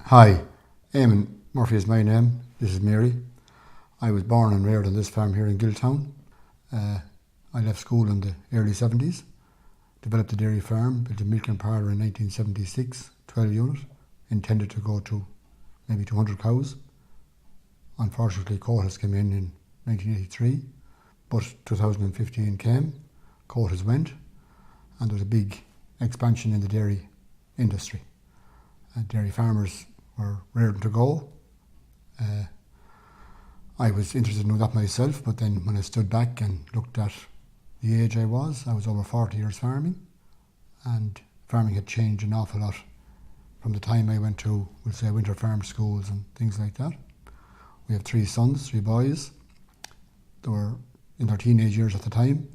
Hi, Eamonn Murphy is my name. This is Mary. I was born and reared on this farm here in Giltown. I left school in the early 70s, developed a dairy farm, built a milking parlour in 1976, 12 unit, intended to go to maybe 200 cows. Unfortunately, quotas came in 1983, but 2015 came, quotas went, and there was a big expansion in the dairy industry. Dairy farmers were raring to go. I was interested in that myself, but then when I stood back and looked at the age I was over 40 years farming, and farming had changed an awful lot from the time I went to, we'll say, winter farm schools and things like that. We have 3 sons, 3 boys. They were in their teenage years at the time.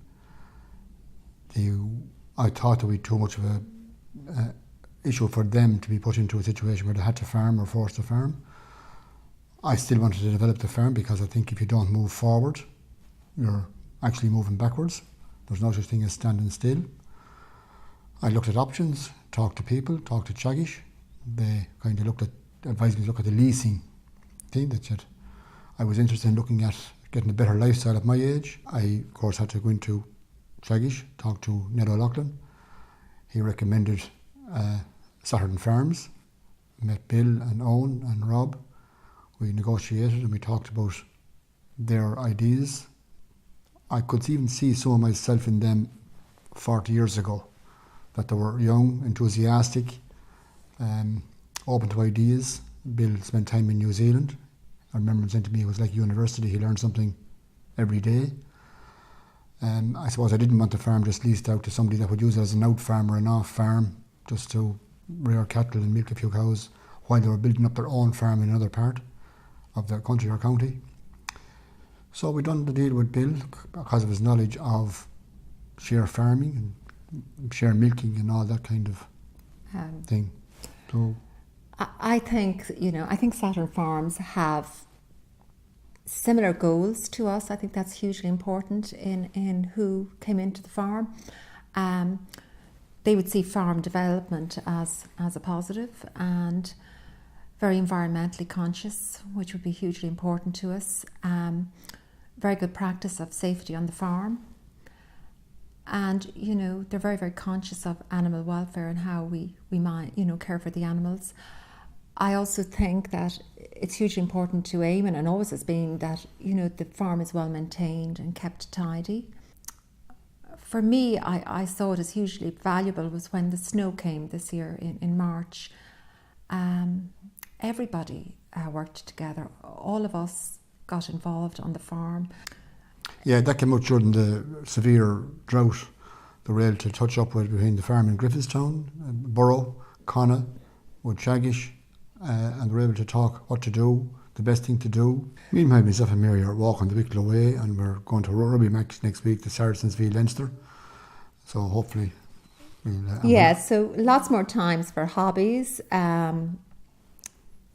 I thought there would be too much of a issue for them to be put into a situation where they had to farm or forced to farm. I still wanted to develop the farm because I think if you don't move forward, you're actually moving backwards. There's no such thing as standing still. I looked at options, talked to people, talked to Chagish. They kind of advised me to look at the leasing thing. That said, I was interested in looking at getting a better lifestyle at my age. I, of course, had to go into Chagish, talk to Ned O'Loughlin. He recommended Saturn farms. Met Bill and Owen and Rob. We negotiated and we talked about their ideas. I could even see some of myself in them 40 years ago, that they were young, enthusiastic, open to ideas. Bill spent time in New Zealand. I remember him saying to me it was like university, he learned something every day. I suppose I didn't want the farm just leased out to somebody that would use it as an out farm or an off farm, just to rear cattle and milk a few cows while they were building up their own farm in another part of the country or county. So we done the deal with Bill because of his knowledge of share farming and share milking and all that kind of thing. So I think Saturn farms have similar goals to us. I think that's hugely important in who came into the farm. They would see farm development as a positive and very environmentally conscious, which would be hugely important to us. Very good practice of safety on the farm. And, they're very, very conscious of animal welfare and how we care for the animals. I also think that it's hugely important to Eamonn, and always has been, that, the farm is well maintained and kept tidy. For me, I saw it as hugely valuable was when the snow came this year in March. Everybody worked together. All of us got involved on the farm. Yeah, that came out during the severe drought. They were able to touch up with between the farm in Griffithstown, Borough, Connacht, with Chagish, and they were able to talk what to do, the best thing to do. Meanwhile, myself and Mary are walking the Wicklow Way, and we're going to rugby match next week, the Saracens v Leinster. So hopefully we'll... so lots more times for hobbies.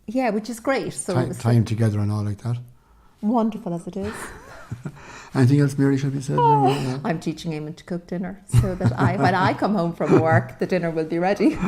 Which is great. So time together and all like that. Wonderful as it is. Anything else, Mary, should be said? I'm teaching Eamonn to cook dinner so that when I come home from work, the dinner will be ready.